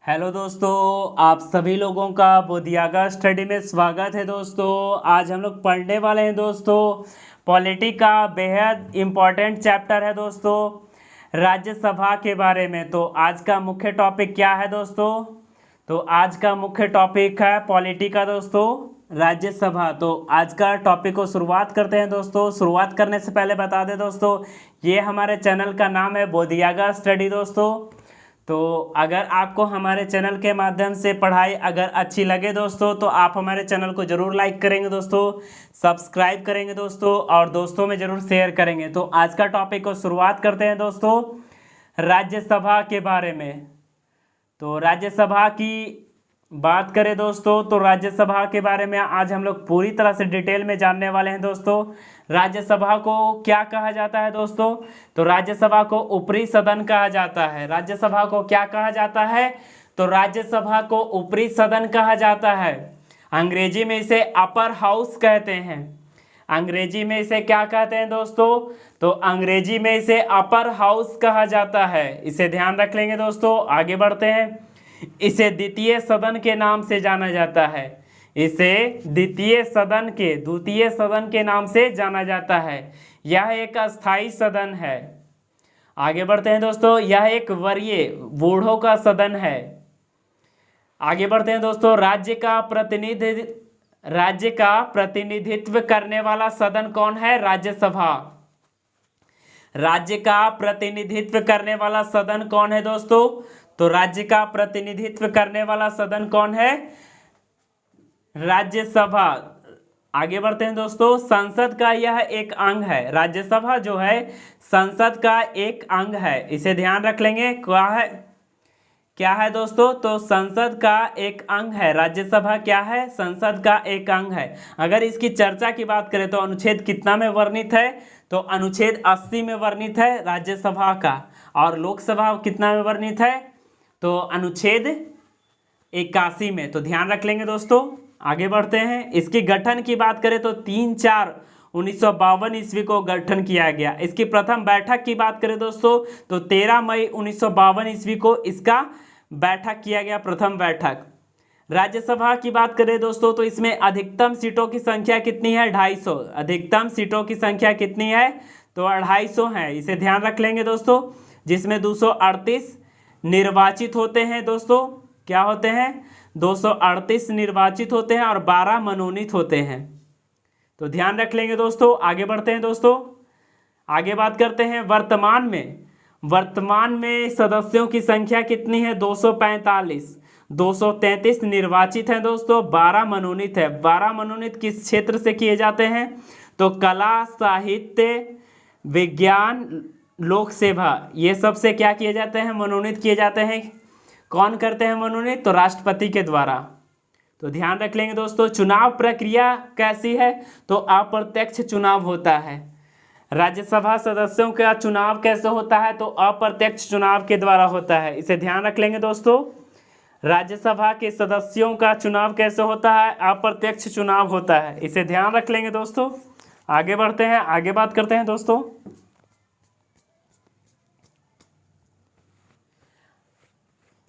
Hello दोस्तों, आप सभी लोगों का बोधियागा स्टडी में स्वागत है। दोस्तों आज हम लोग पढ़ने वाले हैं दोस्तों पॉलिटी का बेहद इम्पॉर्टेंट चैप्टर है दोस्तों राज्यसभा के बारे में। तो आज का मुख्य टॉपिक क्या है दोस्तों? तो आज का मुख्य टॉपिक है पॉलिटी का दोस्तों राज्यसभा। तो आज का टॉपिक को शुरुआत करते हैं दोस्तों। शुरुआत करने से पहले बता दें दोस्तों, ये हमारे चैनल का नाम है बोधियागा स्टडी दोस्तों। तो अगर आपको हमारे चैनल के माध्यम से पढ़ाई अगर अच्छी लगे दोस्तों, तो आप हमारे चैनल को ज़रूर लाइक करेंगे दोस्तों, सब्सक्राइब करेंगे दोस्तों और दोस्तों में ज़रूर शेयर करेंगे। तो आज का टॉपिक को शुरुआत करते हैं दोस्तों राज्यसभा के बारे में। तो राज्यसभा की बात करें दोस्तों, तो राज्यसभा के बारे में आज हम लोग पूरी तरह से डिटेल में जानने वाले हैं दोस्तों। राज्यसभा को क्या कहा जाता है दोस्तों? तो राज्यसभा को ऊपरी सदन कहा जाता है। राज्यसभा को क्या कहा जाता है? तो राज्यसभा को ऊपरी सदन कहा जाता है। अंग्रेजी में इसे अपर हाउस कहते हैं। अंग्रेजी में इसे क्या कहते हैं दोस्तों? तो अंग्रेजी में इसे अपर हाउस कहा जाता है। इसे ध्यान रख लेंगे दोस्तों। आगे बढ़ते हैं। इसे द्वितीय सदन के नाम से जाना जाता है। इसे द्वितीय सदन के नाम से जाना जाता है। यह एक अस्थाई सदन है। आगे बढ़ते हैं दोस्तों। यह एक वरीय बूढ़ों का सदन है। आगे बढ़ते हैं दोस्तों। राज्य का प्रतिनिधित्व करने वाला सदन कौन है? राज्यसभा। राज्य का प्रतिनिधित्व करने वाला सदन कौन है दोस्तों? तो राज्य का प्रतिनिधित्व करने वाला सदन कौन है? राज्यसभा। आगे बढ़ते हैं दोस्तों। संसद का यह एक अंग है। राज्यसभा जो है संसद का एक अंग है। इसे ध्यान रख लेंगे। क्या है दोस्तों? तो संसद का एक अंग है। राज्यसभा क्या है? संसद का एक अंग है। अगर इसकी चर्चा की बात करें तो अनुच्छेद कितना में वर्णित है? तो अनुच्छेद 80 में वर्णित है राज्यसभा का। और लोकसभा कितना में वर्णित है? तो अनुच्छेद 81 में। तो ध्यान रख लेंगे दोस्तों। आगे बढ़ते हैं। इसकी गठन की बात करें तो 3/4/1952 ईस्वी को गठन किया गया। इसकी प्रथम बैठक की बात करें दोस्तों तो 13 मई 1952 ईस्वी को इसका बैठक किया गया, प्रथम बैठक। राज्यसभा की बात करें दोस्तों तो इसमें अधिकतम सीटों की संख्या कितनी है? 250। अधिकतम सीटों की संख्या कितनी है? तो 250 है। इसे ध्यान रख लेंगे दोस्तों। जिसमें 238 निर्वाचित होते हैं दोस्तों। क्या होते हैं? 238 निर्वाचित होते हैं और 12 मनोनीत होते हैं। तो ध्यान रख लेंगे दोस्तों। आगे बढ़ते हैं दोस्तों। आगे बात करते हैं वर्तमान में सदस्यों की संख्या कितनी है? 245। 233 निर्वाचित हैं दोस्तों, 12 मनोनीत है। 12 मनोनीत किस क्षेत्र से किए जाते हैं? तो कला, साहित्य, विज्ञान, लोक सेवा, ये सबसे क्या किए जाते हैं? मनोनीत किए जाते हैं। कौन करते हैं मनोनीत? तो राष्ट्रपति के द्वारा। तो ध्यान रख लेंगे दोस्तों। चुनाव प्रक्रिया कैसी है? तो अप्रत्यक्ष चुनाव होता है। राज्यसभा सदस्यों का चुनाव कैसे होता है? तो अप्रत्यक्ष चुनाव के द्वारा होता है। इसे ध्यान रख लेंगे दोस्तों। राज्यसभा के सदस्यों का चुनाव कैसे होता है? अप्रत्यक्ष चुनाव होता है। इसे ध्यान रख लेंगे दोस्तों। आगे बढ़ते हैं। आगे बात करते हैं दोस्तों।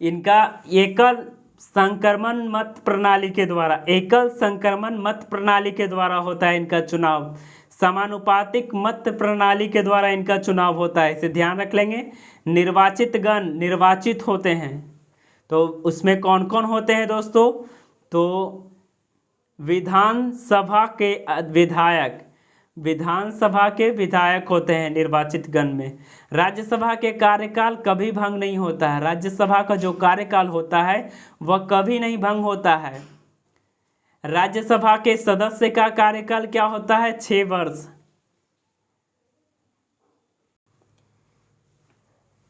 इनका एकल संक्रमण मत प्रणाली के द्वारा होता है इनका चुनाव। समानुपातिक मत प्रणाली के द्वारा इनका चुनाव होता है। इसे ध्यान रख लेंगे। निर्वाचित गण निर्वाचित होते हैं। तो उसमें कौन कौन होते हैं दोस्तों? तो विधानसभा के विधायक होते हैं निर्वाचित गण में। राज्यसभा के कार्यकाल कभी भंग नहीं होता है। राज्यसभा का जो कार्यकाल होता है वह कभी नहीं भंग होता है। राज्यसभा के सदस्य का कार्यकाल क्या होता है? 6 वर्ष।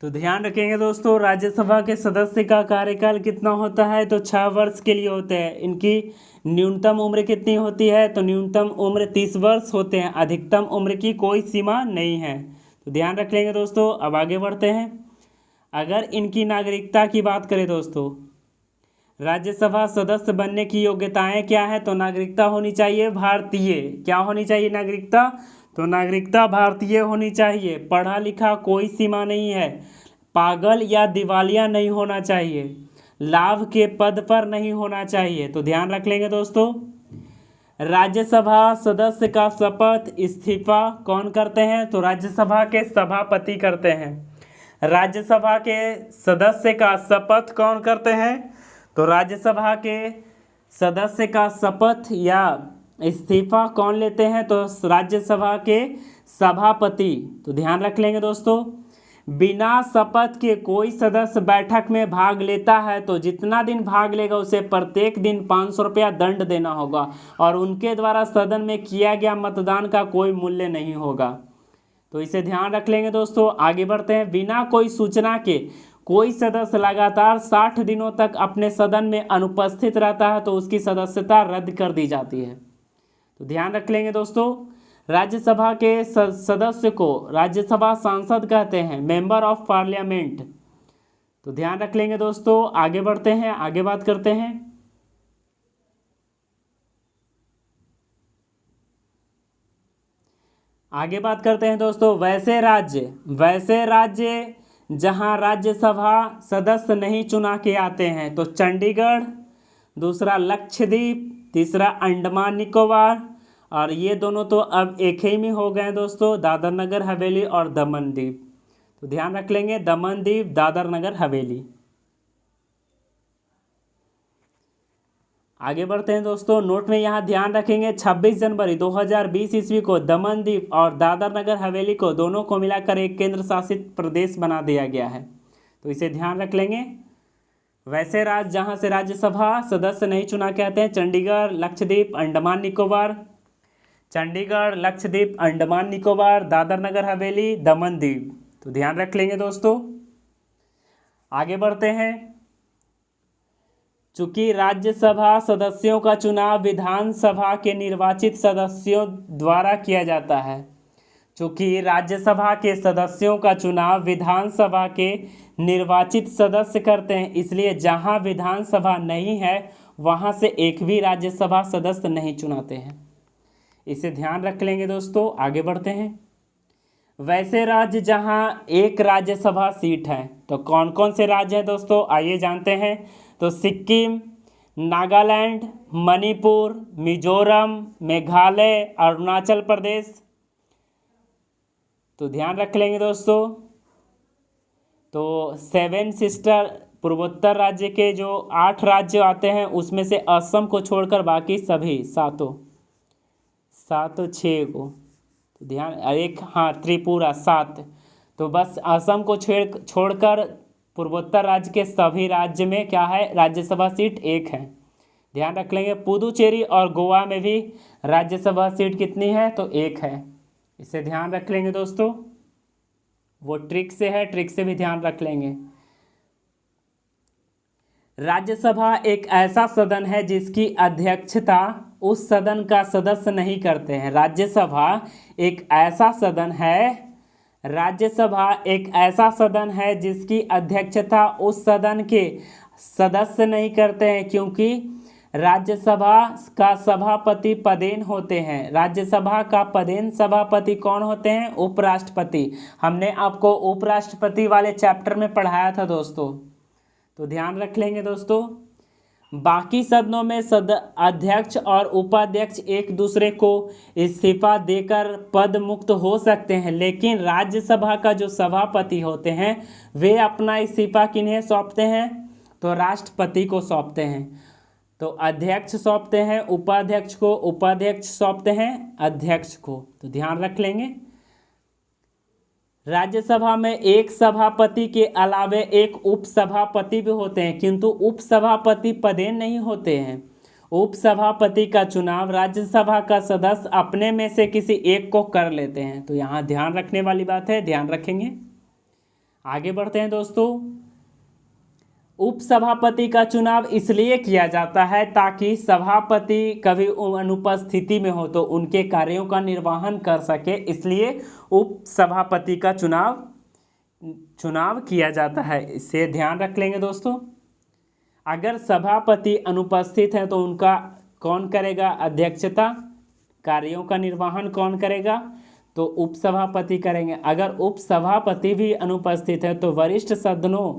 तो ध्यान रखेंगे दोस्तों। राज्यसभा के सदस्य का कार्यकाल कितना होता है? तो 6 वर्ष के लिए होते हैं। इनकी न्यूनतम उम्र कितनी होती है? तो न्यूनतम उम्र 30 वर्ष होते हैं। अधिकतम उम्र की कोई सीमा नहीं है। तो ध्यान रख लेंगे दोस्तों। अब आगे बढ़ते हैं। अगर इनकी नागरिकता की बात करें दोस्तों, राज्यसभा सदस्य बनने की योग्यताएं क्या है? तो नागरिकता होनी चाहिए भारतीय। क्या होनी चाहिए? नागरिकता। तो नागरिकता भारतीय होनी चाहिए। पढ़ा लिखा कोई सीमा नहीं है। पागल या दिवालिया नहीं होना चाहिए। लाभ के पद पर नहीं होना चाहिए। तो ध्यान रख लेंगे दोस्तों। राज्यसभा सदस्य का शपथ इस्तीफा कौन करते हैं? तो राज्यसभा के सभापति करते हैं। राज्यसभा के सदस्य का शपथ कौन करते हैं? तो राज्यसभा के सदस्य का शपथ या इस्तीफा कौन लेते हैं? तो राज्यसभा के सभापति। तो ध्यान रख लेंगे दोस्तों। बिना शपथ के कोई सदस्य बैठक में भाग लेता है तो जितना दिन भाग लेगा उसे प्रत्येक दिन 500 रुपया दंड देना होगा और उनके द्वारा सदन में किया गया मतदान का कोई मूल्य नहीं होगा। तो इसे ध्यान रख लेंगे दोस्तों। आगे बढ़ते हैं। बिना कोई सूचना के कोई सदस्य लगातार 60 दिनों तक अपने सदन में अनुपस्थित रहता है तो उसकी सदस्यता रद्द कर दी जाती है। तो ध्यान रख लेंगे दोस्तों। राज्यसभा के सदस्य को राज्यसभा सांसद कहते हैं, मेंबर ऑफ पार्लियामेंट। तो ध्यान रख लेंगे दोस्तों। आगे बढ़ते हैं, आगे बात करते हैं। आगे बात करते हैं दोस्तों। वैसे राज्य जहां राज्यसभा सदस्य नहीं चुना के आते हैं तो चंडीगढ़, दूसरा लक्षद्वीप, तीसरा अंडमान निकोबार, और ये दोनों तो अब एक ही में हो गए दोस्तों, दादर नगर हवेली और दमन दीव। तो ध्यान रख लेंगे, दमन दीव, दादर नगर हवेली। आगे बढ़ते हैं दोस्तों। नोट में यहाँ ध्यान रखेंगे 26 जनवरी 2020 ईस्वी को दमन दीव और दादर नगर हवेली को दोनों को मिलाकर एक केंद्र शासित प्रदेश बना दिया गया है। तो इसे ध्यान रख लेंगे। वैसे राज्य जहाँ से राज्यसभा सदस्य नहीं चुना के आते हैं चंडीगढ़, लक्षद्वीप, अंडमान निकोबार, चंडीगढ़, लक्षद्वीप, अंडमान निकोबार, दादर नगर हवेली, दमन दीव। तो ध्यान रख लेंगे दोस्तों। आगे बढ़ते हैं। चूंकि राज्यसभा सदस्यों का चुनाव विधानसभा के निर्वाचित सदस्यों द्वारा किया जाता है, चूंकि राज्यसभा के सदस्यों का चुनाव विधानसभा के निर्वाचित सदस्य करते हैं, इसलिए जहां विधानसभा नहीं है वहां से एक भी राज्यसभा सदस्य नहीं चुनाते हैं। इसे ध्यान रख लेंगे दोस्तों। आगे बढ़ते हैं। वैसे राज्य जहां एक राज्यसभा सीट है, तो कौन कौन से राज्य हैं दोस्तों, आइए जानते हैं। तो सिक्किम, नागालैंड, मणिपुर, मिजोरम, मेघालय, अरुणाचल प्रदेश। तो ध्यान रख लेंगे दोस्तों। तो 7 सिस्टर पूर्वोत्तर राज्य के जो 8 राज्य आते हैं उसमें से असम को छोड़कर बाकी सभी सातों 6 को, तो ध्यान, एक हाँ त्रिपुरा 7। तो बस असम को छोड़कर पूर्वोत्तर राज्य के सभी राज्य में क्या है, राज्यसभा सीट 1 है। ध्यान रख लेंगे। पुदुचेरी और गोवा में भी राज्यसभा सीट कितनी है, तो 1 है। इसे ध्यान रख लेंगे दोस्तों। वो ट्रिक से है, ट्रिक से भी ध्यान रख लेंगे। राज्यसभा एक ऐसा सदन है जिसकी अध्यक्षता उस सदन का सदस्य नहीं करते हैं। राज्यसभा एक ऐसा सदन है जिसकी अध्यक्षता उस सदन के सदस्य नहीं करते हैं, क्योंकि राज्यसभा का सभापति पदेन होते हैं। राज्यसभा का पदेन सभापति कौन होते हैं, उपराष्ट्रपति। हमने आपको उपराष्ट्रपति वाले चैप्टर में पढ़ाया था दोस्तों, तो ध्यान रख लेंगे दोस्तों। बाकी सदनों में अध्यक्ष और उपाध्यक्ष एक दूसरे को इस्तीफा देकर पद मुक्त हो सकते हैं, लेकिन राज्यसभा का जो सभापति होते हैं वे अपना इस्तीफा किन्हें सौंपते हैं, तो राष्ट्रपति को सौंपते हैं। तो अध्यक्ष सौंपते हैं उपाध्यक्ष को, उपाध्यक्ष सौंपते हैं अध्यक्ष को। तो ध्यान रख लेंगे। राज्यसभा में एक सभापति के अलावे एक उपसभापति भी होते हैं, किंतु उपसभापति पदेन नहीं होते हैं। उपसभापति का चुनाव राज्यसभा का सदस्य अपने में से किसी एक को कर लेते हैं। तो यहाँ ध्यान रखने वाली बात है, ध्यान रखेंगे। आगे बढ़ते हैं दोस्तों। उपसभापति का चुनाव इसलिए किया जाता है ताकि सभापति कभी अनुपस्थिति में हो तो उनके कार्यों का निर्वहन कर सके, इसलिए उपसभापति का चुनाव किया जाता है। इसे ध्यान रख लेंगे दोस्तों। अगर सभापति अनुपस्थित है तो उनका कौन करेगा अध्यक्षता, कार्यों का निर्वहन कौन करेगा, तो उपसभापति करेंगे। अगर उपसभापति भी अनुपस्थित है तो वरिष्ठ सदनों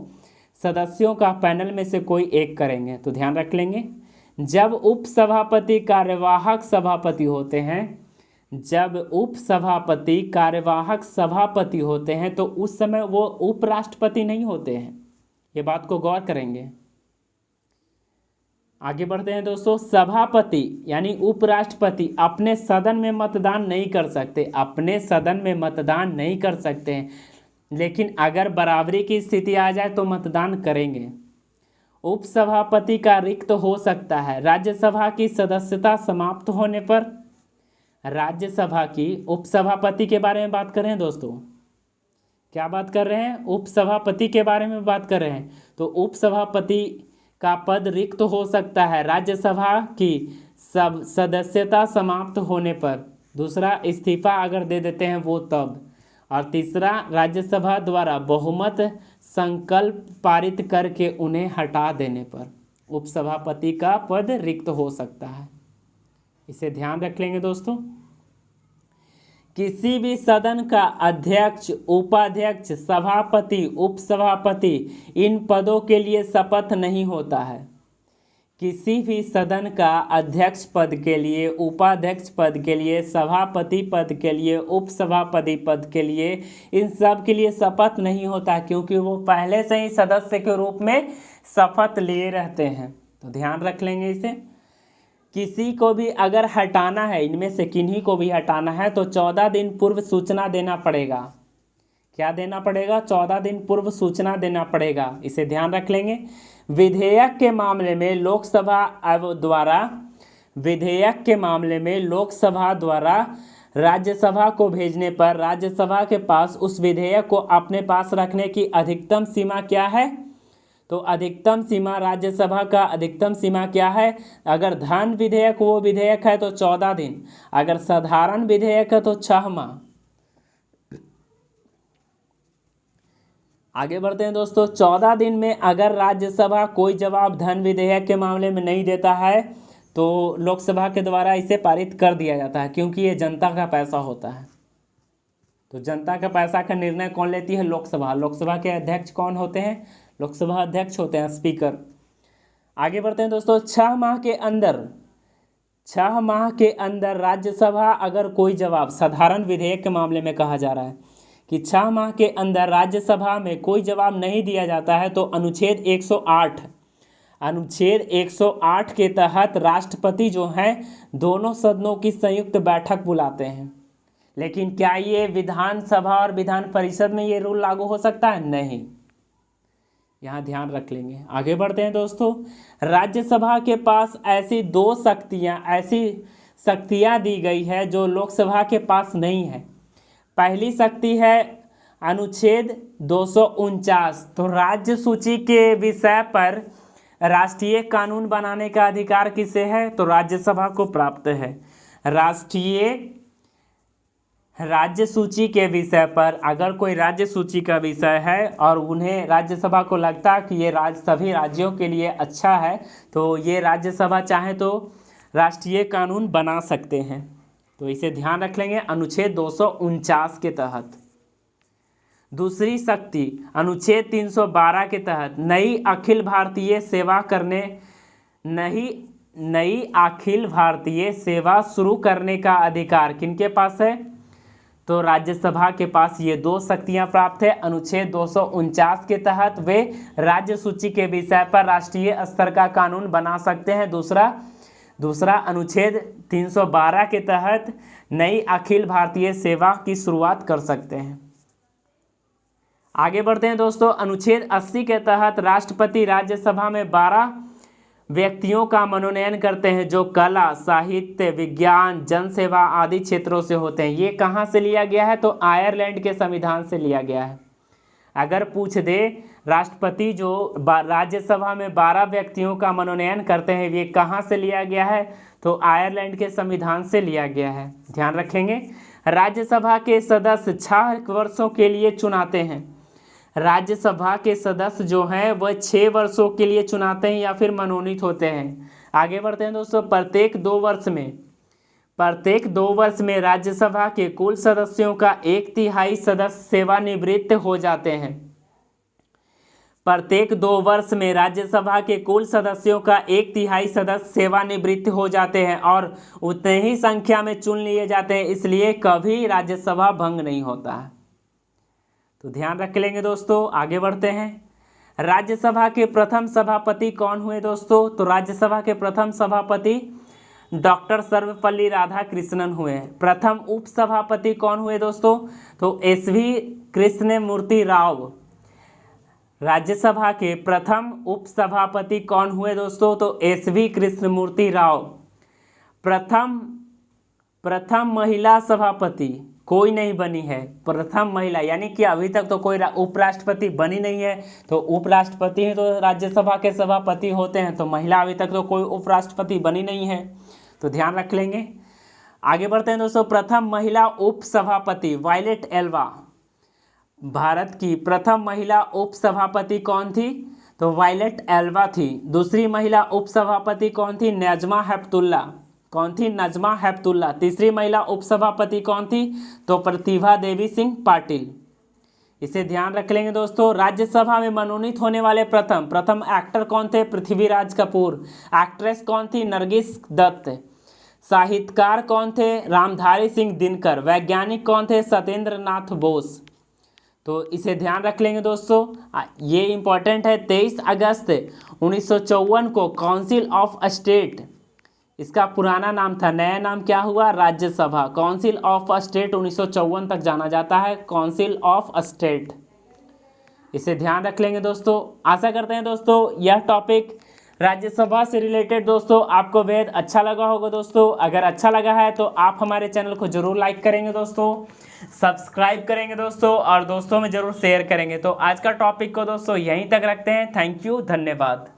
सदस्यों का पैनल में से कोई एक करेंगे। तो ध्यान रख लेंगे, जब उपसभापति कार्यवाहक सभापति होते हैं, जब उपसभापति कार्यवाहक सभापति होते हैं तो उस समय वो उपराष्ट्रपति नहीं होते हैं। ये बात को गौर करेंगे। आगे बढ़ते हैं दोस्तों। सभापति यानी उपराष्ट्रपति अपने सदन में मतदान नहीं कर सकते, अपने सदन में मतदान नहीं कर सकते हैं, लेकिन अगर बराबरी की स्थिति आ जाए तो मतदान करेंगे। उपसभापति का रिक्त हो सकता है राज्यसभा की सदस्यता समाप्त होने पर। राज्यसभा की उपसभापति के बारे में बात कर रहे हैं दोस्तों, क्या बात कर रहे हैं? उपसभापति के बारे में बात कर रहे हैं। तो उपसभापति का पद रिक्त हो सकता है राज्यसभा की सब सदस्यता समाप्त होने पर। दूसरा, इस्तीफा अगर दे देते हैं वो तब। और तीसरा, राज्यसभा द्वारा बहुमत संकल्प पारित करके उन्हें हटा देने पर उपसभापति का पद रिक्त हो सकता है। इसे ध्यान रख लेंगे दोस्तों। किसी भी सदन का अध्यक्ष, उपाध्यक्ष, सभापति, उपसभापति इन पदों के लिए शपथ नहीं होता है। किसी भी सदन का अध्यक्ष पद के लिए, उपाध्यक्ष पद के लिए, सभापति पद के लिए, उपसभापति पद के लिए, इन सब के लिए शपथ नहीं होता, क्योंकि वो पहले से ही सदस्य के रूप में शपथ लिए रहते हैं। तो ध्यान रख लेंगे इसे। किसी को भी अगर हटाना है, इनमें से किन्हीं को भी हटाना है तो 14 दिन पूर्व सूचना देना पड़ेगा। क्या देना पड़ेगा? 14 दिन पूर्व सूचना देना पड़ेगा। इसे ध्यान रख लेंगे। विधेयक के मामले में लोकसभा द्वारा राज्यसभा को भेजने पर राज्यसभा के पास उस विधेयक को अपने पास रखने की अधिकतम सीमा क्या है? तो अधिकतम सीमा, राज्यसभा का अधिकतम सीमा क्या है? अगर धन विधेयक वो विधेयक है तो 14 दिन, अगर साधारण विधेयक है तो 6 माह। आगे बढ़ते हैं दोस्तों। 14 दिन में अगर राज्यसभा कोई जवाब धन विधेयक के मामले में नहीं देता है तो लोकसभा के द्वारा इसे पारित कर दिया जाता है, क्योंकि ये जनता का पैसा होता है। तो जनता का पैसा का निर्णय कौन लेती है? लोकसभा। लोकसभा के अध्यक्ष कौन होते हैं? लोकसभा अध्यक्ष होते हैं, स्पीकर। आगे बढ़ते हैं दोस्तों। 6 माह के अंदर राज्यसभा अगर कोई जवाब, साधारण विधेयक के मामले में कहा जा रहा है कि 6 माह के अंदर राज्यसभा में कोई जवाब नहीं दिया जाता है तो अनुच्छेद 108 के तहत राष्ट्रपति जो हैं दोनों सदनों की संयुक्त बैठक बुलाते हैं। लेकिन क्या ये विधानसभा और विधान परिषद में ये रूल लागू हो सकता है? नहीं। यहाँ ध्यान रख लेंगे। आगे बढ़ते हैं दोस्तों। राज्यसभा के पास ऐसी 2 शक्तियाँ दी गई है जो लोकसभा के पास नहीं है। पहली शक्ति है अनुच्छेद 249। तो राज्य सूची के विषय पर राष्ट्रीय कानून बनाने का अधिकार किसे है? तो राज्यसभा को प्राप्त है। राज्य सूची के विषय पर अगर कोई राज्य सूची का विषय है और उन्हें राज्यसभा को लगता है कि ये सभी राज्यों के लिए अच्छा है तो ये राज्यसभा चाहे तो राष्ट्रीय कानून बना सकते हैं। तो इसे ध्यान रख लेंगे अनुच्छेद 249 के तहत। दूसरी शक्ति अनुच्छेद 312 के तहत नई अखिल भारतीय सेवा शुरू करने का अधिकार किनके पास है? तो राज्यसभा के पास ये 2 शक्तियां प्राप्त है। अनुच्छेद 249 के तहत वे राज्य सूची के विषय पर राष्ट्रीय स्तर का कानून बना सकते हैं। दूसरा अनुच्छेद 312 के तहत नई अखिल भारतीय सेवा की शुरुआत कर सकते हैं। आगे बढ़ते हैं दोस्तों। अनुच्छेद 80 के तहत राष्ट्रपति राज्यसभा में 12 व्यक्तियों का मनोनयन करते हैं जो कला, साहित्य, विज्ञान, जनसेवा आदि क्षेत्रों से होते हैं। ये कहाँ से लिया गया है? तो आयरलैंड के संविधान से लिया गया है। अगर पूछ दे राष्ट्रपति जो राज्यसभा में 12 व्यक्तियों का मनोनयन करते हैं ये कहाँ से लिया गया है? तो आयरलैंड के संविधान से लिया गया है। ध्यान रखेंगे। राज्यसभा के सदस्य 6 वर्षों के लिए चुनाते हैं। राज्यसभा के सदस्य जो हैं वह 6 वर्षों के लिए चुनाते हैं या फिर मनोनीत होते हैं। आगे बढ़ते हैं दोस्तों। प्रत्येक 2 वर्ष में राज्यसभा के कुल सदस्यों का 1/3 सदस्य सेवानिवृत्त हो जाते हैं। प्रत्येक 2 वर्ष में राज्यसभा के कुल सदस्यों का 1/3 सदस्य सेवानिवृत्त हो जाते हैं और उतने ही संख्या में चुन लिए जाते हैं, इसलिए कभी राज्यसभा भंग नहीं होता है। तो ध्यान रख लेंगे दोस्तों। आगे बढ़ते हैं। राज्यसभा के प्रथम सभापति कौन हुए दोस्तों? तो राज्यसभा के प्रथम सभापति डॉक्टर सर्वपल्ली राधाकृष्णन हुए। प्रथम उपसभापति कौन हुए दोस्तों? तो SV कृष्णमूर्ति राव। राज्यसभा के प्रथम उपसभापति कौन हुए दोस्तों? तो SV कृष्णमूर्ति राव। प्रथम महिला सभापति कोई नहीं बनी है। प्रथम महिला यानी कि अभी तक तो कोई उपराष्ट्रपति बनी नहीं है, तो उपराष्ट्रपति ही तो राज्यसभा के सभापति होते हैं, तो महिला अभी तक तो कोई उपराष्ट्रपति बनी नहीं है, तो ध्यान रख लेंगे। आगे बढ़ते हैं दोस्तों। प्रथम महिला उपसभापति वायलेट एल्वा। भारत की प्रथम महिला उपसभापति कौन थी? तो वायलेट एल्वा थी। दूसरी महिला उपसभापति कौन थी? नजमा हेपतुल्ला। कौन थी? नजमा हेपतुल्ला। तीसरी महिला उपसभापति कौन थी? तो प्रतिभा देवी सिंह पाटिल। इसे ध्यान रख लेंगे दोस्तों। राज्यसभा में मनोनीत होने वाले प्रथम एक्टर कौन थे? पृथ्वीराज कपूर। एक्ट्रेस कौन थी? नरगिस दत्त। साहित्यकार कौन थे? रामधारी सिंह दिनकर। वैज्ञानिक कौन थे? सत्येंद्र नाथ बोस। तो इसे ध्यान रख लेंगे दोस्तों। ये इंपॉर्टेंट है। 23 अगस्त 1954 को काउंसिल ऑफ स्टेट, इसका पुराना नाम था, नया नाम क्या हुआ? राज्यसभा। काउंसिल ऑफ स्टेट 1954 तक जाना जाता है, काउंसिल ऑफ स्टेट। इसे ध्यान रख लेंगे दोस्तों। आशा करते हैं दोस्तों यह टॉपिक राज्यसभा से रिलेटेड दोस्तों आपको बेहद अच्छा लगा होगा दोस्तों। अगर अच्छा लगा है तो आप हमारे चैनल को जरूर लाइक करेंगे दोस्तों, सब्सक्राइब करेंगे दोस्तों और दोस्तों में जरूर शेयर करेंगे। तो आज का टॉपिक को दोस्तों यहीं तक रखते हैं। थैंक यू, धन्यवाद।